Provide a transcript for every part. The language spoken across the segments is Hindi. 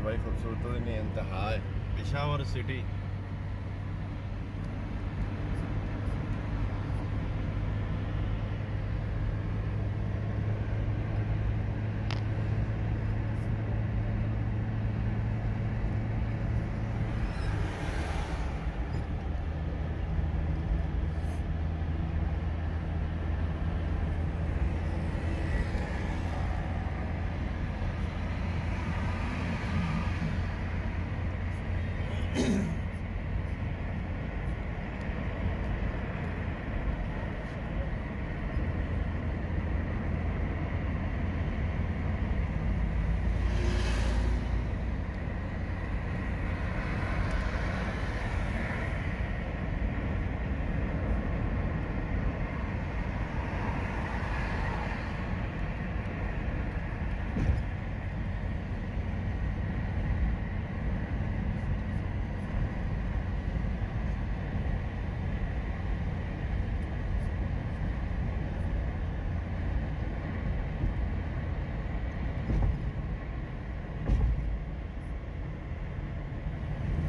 भाई, खूबसूरत तो नहीं इंतहा है पेशावर सिटी।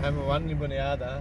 M1 की बुनियाद है।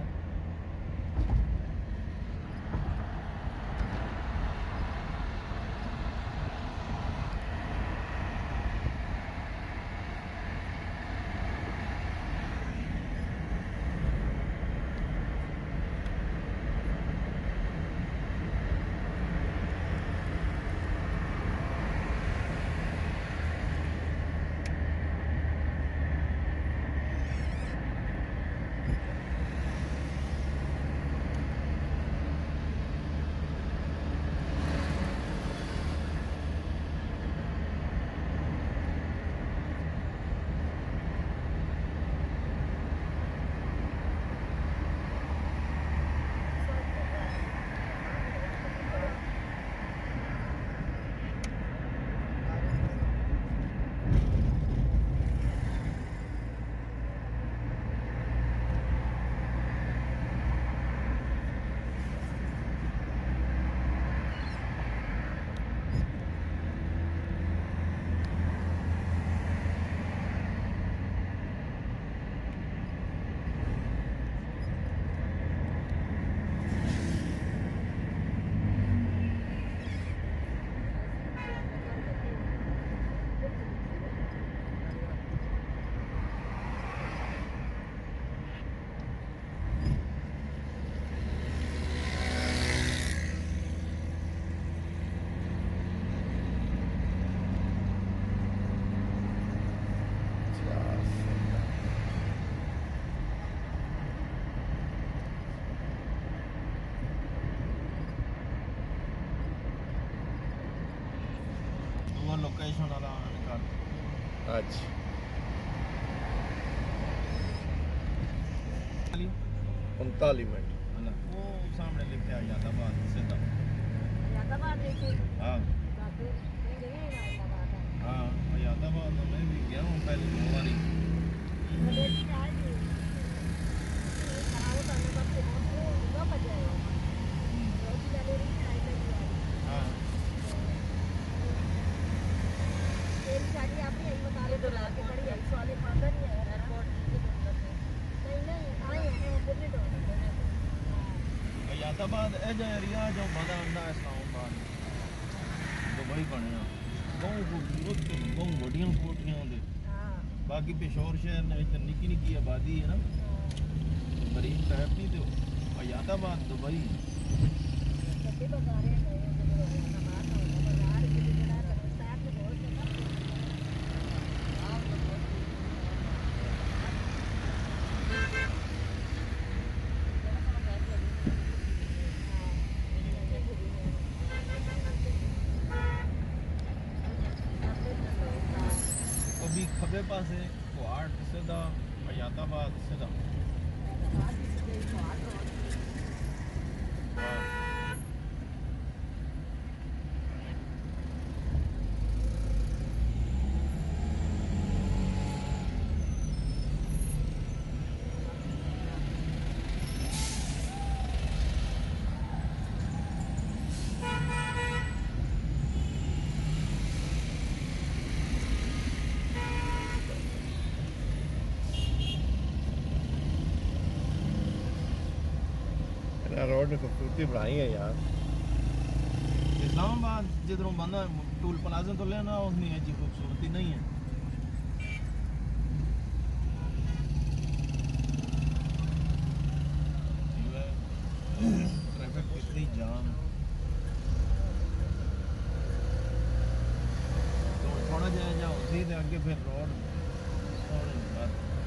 लोकेशन वाला अच्छा 39 मिनट वो सामने लिखा है यादाबाद सीधा हाँ हाँ यादाबाद मैं भी गया हूँ पहले 2 बारी। यादाबाद एरिया जो मजा आंदा इस्लामाबाद दुबई बनया बहुत खूबसूरत बहुत बड़िया कोठियां दे। बाकी पेशौर शहर ने निक्की निक्की आबादी है ना मरीन टाइप नहीं तो यादाबाद दुबई कभी खबे पासे क्वार्ट सीधा यादाबाद सीधा रोड ने खूबसूरती बढ़ाई है यार। इस्लामाबाद जिधरों बंदा टूल प्लाजा तो लेना उतनी अच्छी खूबसूरती नहीं है। ट्रैफिक कितनी जाम। तो थोड़ा जाए उसी से आगे फिर रोड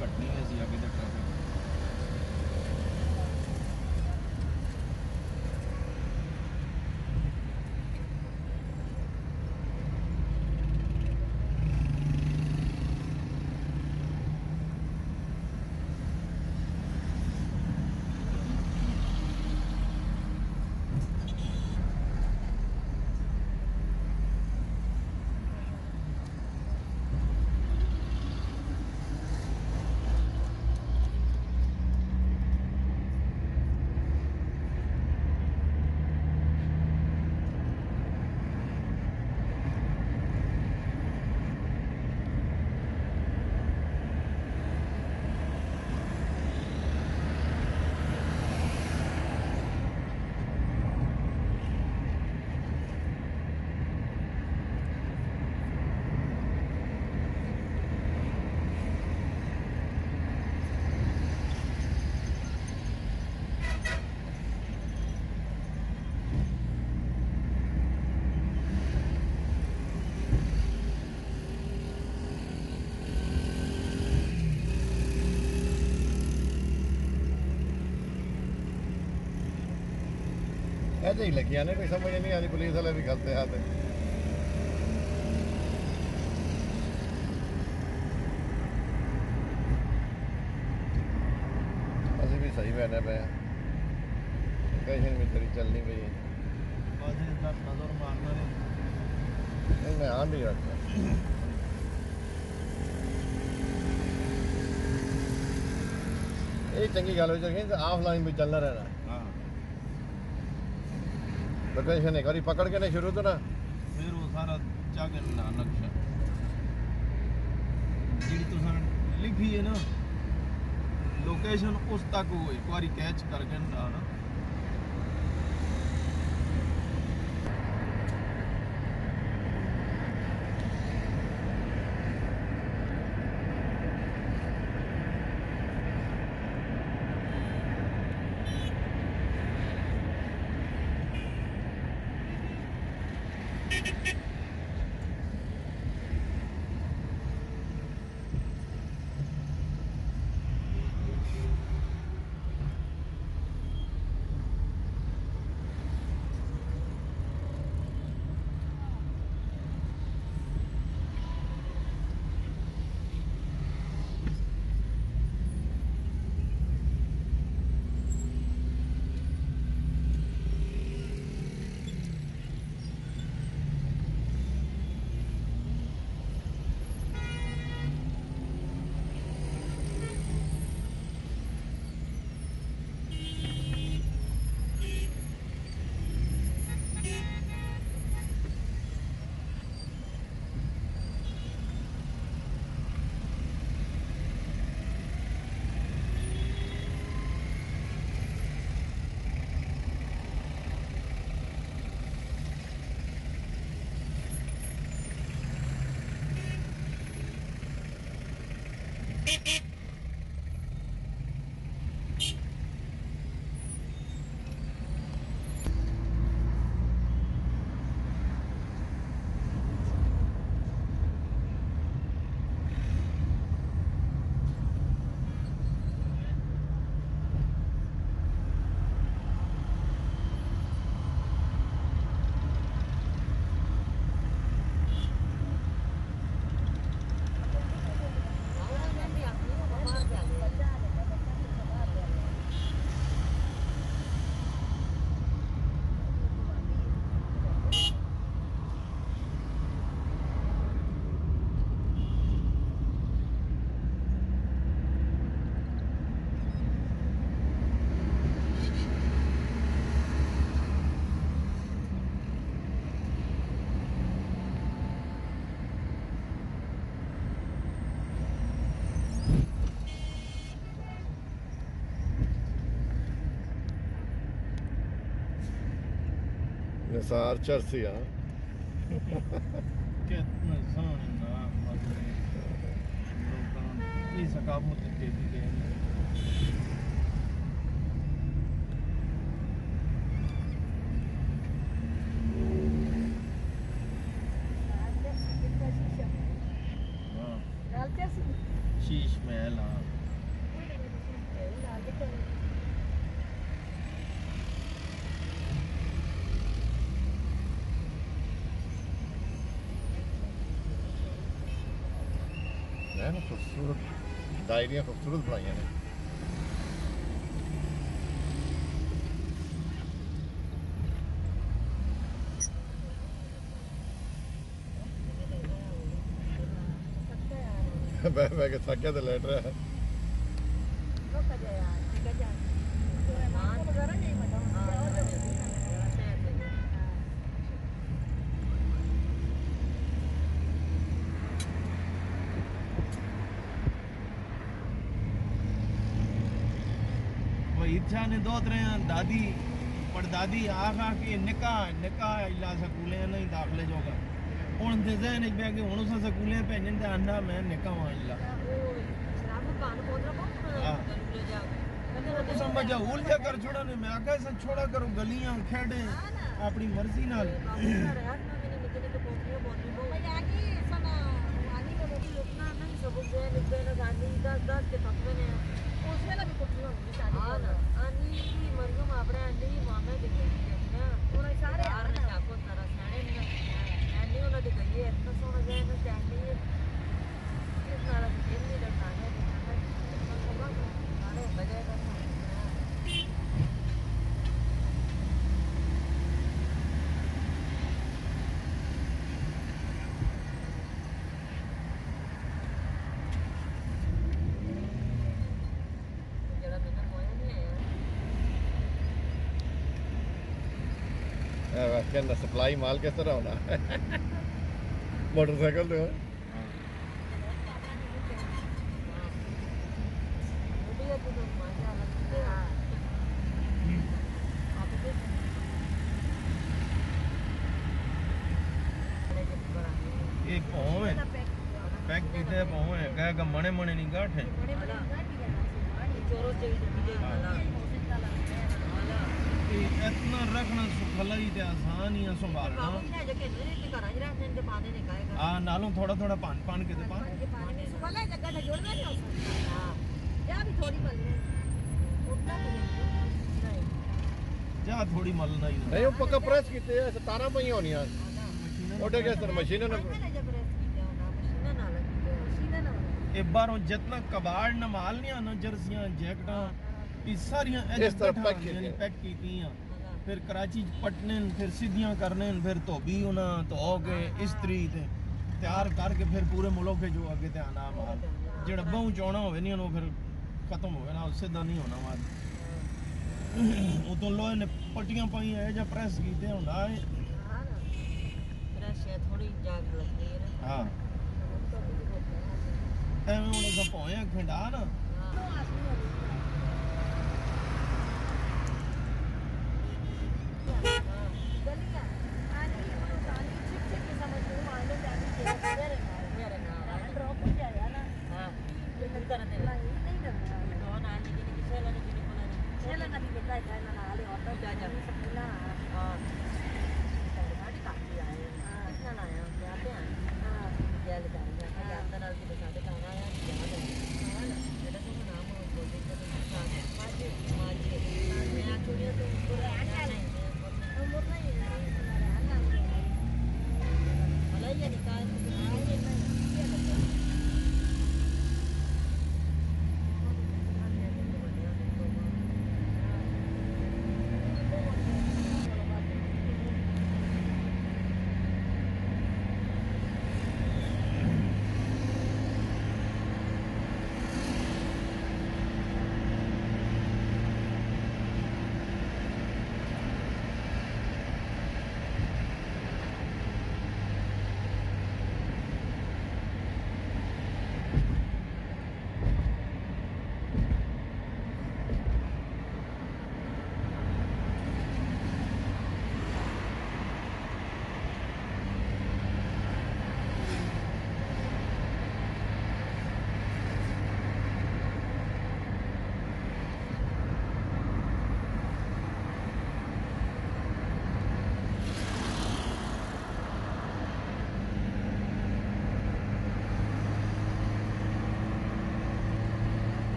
कटनी है सी आगे तक ट्रैफिक। ऐसे ही लगी आने कोई समझ नहीं आती, पुलिस वाले भी खलते आते। असं भी सही बहने पे कहीं भी तेरी चलनी पई है। नजर मारना नहीं मैं आन भी रखता ये चंगी गल हो जाएगी ऑफलाइन भी चलना रहना। हाँ लोकेशन एक बार पकड़ के नहीं शुरू तो ना फिर वो सारा चाके ना नक्शा जी तुसा लिखी है ना लोकेशन उस तक वो एक बार कैच करके ना निसार चर्सी हाँ कितना सोहने ना मजे लोगों की सकाफत के भी गए शीश महल हाँ है ना खूबसूरत डायरियाँ खूबसूरत बनाई हैं बह के थक गया तो लेट रहा है इच्छा ने दो तरह दादी पड़दादी आखा के निकाह इला स्कूले नहीं दाखले जोगा हुन दे जहन विच बैठ के हुन उस स्कूले भेजन ते आंदा मैं निकाह इला तो समझा उलझा कर छोड़ा ने मैं आखा से छोड़ा करो गलियां खेड़े अपनी मर्जी नाल उस वेला भी कुछ नहीं शादी हां ना आनी की मरियम आपरे आंटी की मामे दे गई ना उन्हें सारे यार ने आपको तरह सारे ने आंटी उन्हें दे गई है इतना सोना जाए ना स्टैंडिंग है इस नारा के दिन नहीं डरता है सारे बजे का कहना सप्लाई माल किस तरह होना मोटरसाइकिल तो एक पाँव है पैक किते पाँव है कह मणे मणे नहीं गाठ है इतना रखना सुखलाई ते आसान ही है संभालना हां नालों थोड़ा थोड़ा पान पान के दे पान सुखला जगह ना जोड़ना नहीं हो सकता या भी थोड़ी मलने उतना नहीं जा थोड़ी मलना ही नहीं वो पक्का प्रेस कीते 17 पई होनी ओटे के सर मशीन ने एक बार जितना कबाड़ न माल नहीं आना जर्सियां जैकेटां इस सारियां इस तरह पैक की फिर कराची पटने फिर सीधियां करने फिर धोबी होना धो के इस्त्री ते तैयार करके फिर पूरे मुल्क के जो आगे ते आना माल जेड़ा बहु चौना होवे नहीं वो फिर खत्म होवे ना उससे दा नहीं होना माल वो तो लोहे ने पट्टियां पाई है या प्रेस कीते होना है हां ना प्रेस है थोड़ी जाग लगती है ना हां एवं उन सब पोया खंडा ना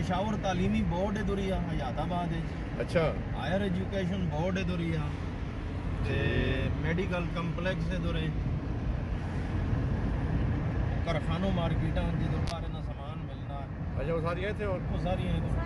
पेशावर तालीमी बोर्ड दुरिया हयाताबाद अच्छा हायर एजुकेशन बोर्ड दुरिया ते मेडिकल कंपलेक्स दुरे कारखानों मार्केटा जिधर बारे ना सामान मिलना अच्छा वो सारी थे और वो सारी हैं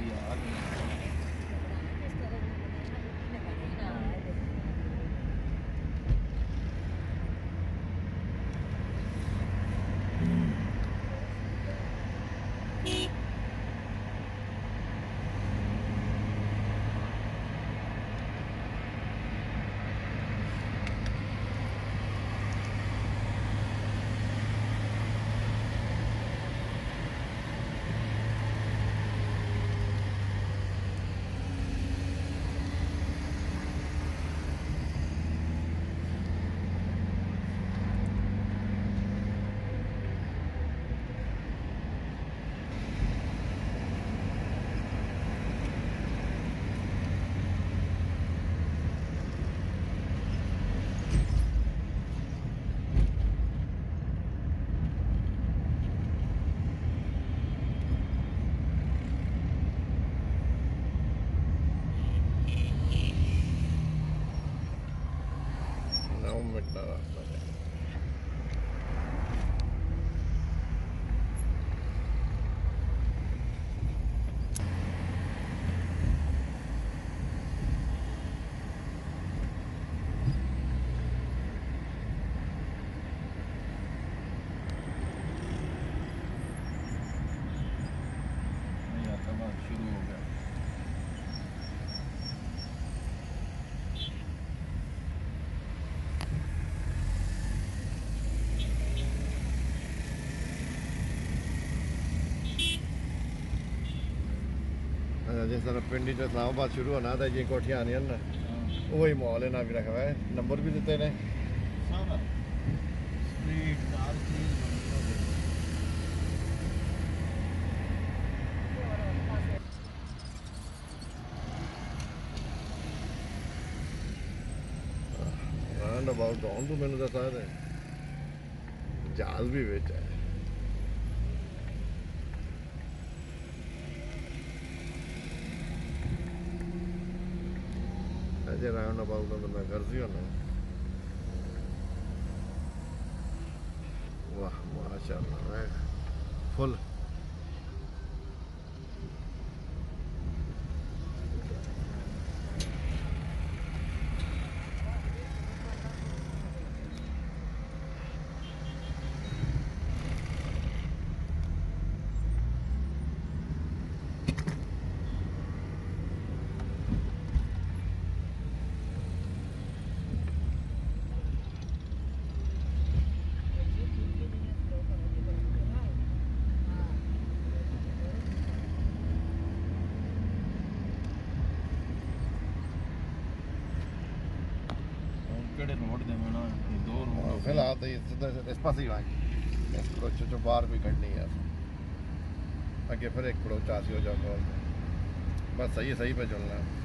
भी आ गए मिनट का रास्ता है। शुरू हो गया जिस तरह पिंडी च इस्लामाबाद शुरू होना तो जी कोठियां आनियां ना वही माहौल है ना भी रखा है नंबर भी देते ने सारा स्ट्रीट कार चीज राउंड अबाउट ऑन तो मैंने दसा है जहाज भी बेच है ऐसे राउंड अबाउट तो मैं कर सी होना वाह माशाल्लाह फुल केड़े रोड दे में ना दो रोड फिलहाल तो ये सीधा इस पास ही आएंगे इस कड़ोच जो बाहर भी कटनी है आगे फिर एक कड़ोच आसी हो जाओ बस सही सही पे चलना है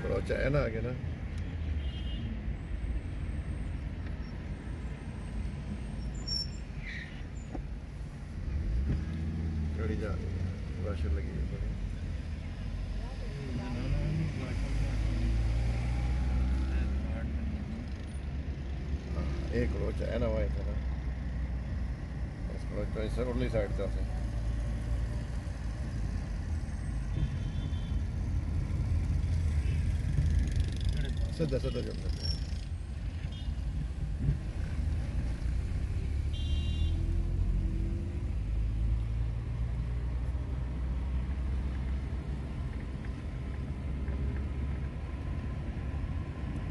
कड़ोच है ना आगे ना गाड़ी जा रही है रश लगी है बड़ी एक कड़ोच है ना वहाँ इतना इस कड़ोच तो इस उरली साइड से आसे सीधा सीधा चल सकते हैं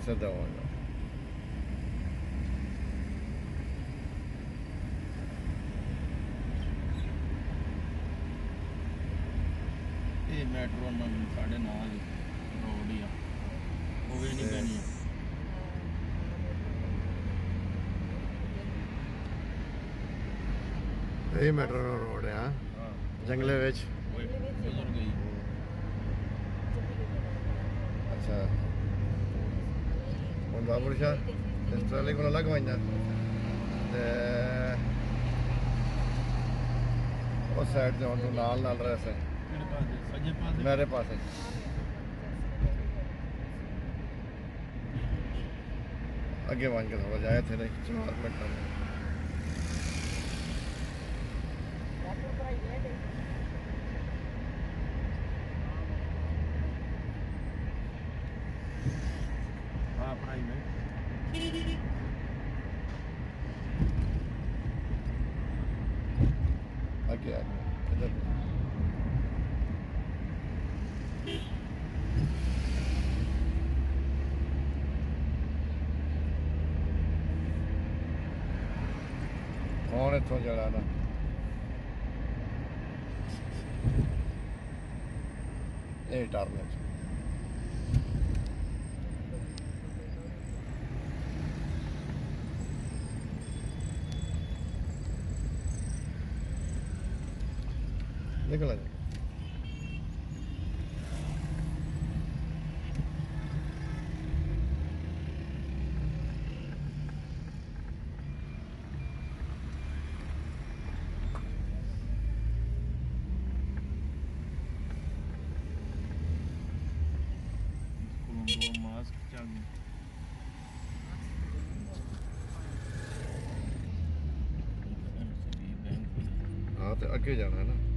सीधा होगा ये मेट्रो ना साढ़े नाल रोड ही आ वो भी नहीं पैनी है यही मेट्रो रोड है हाँ हाँ जंगले विच वो गुजर गई अच्छा ਹੁਣ ਬਾਬਰ ਸ਼ਾਹ ਇਸ ਟਰਾਲੇ ਕੋਲ ਲੱਗ ਵੰਨਾ ਤੇ उस साइड से हम नाल नाल रह से ਕਿਹੜੇ ਪਾਸੇ ਸੱਜੇ ਪਾਸੇ मेरे पास अगे वन के थोड़ा जाए थे 4 मिनट में ਹਾਂ ਪ੍ਰਾਈਵੇਟ आगे इधर कौन इतों जड़ा ना ये टर्न निकल जा ਕੋਲੋਂ ਮਾਸਕ ਚੱਲ हाँ तो अगे जाना है ना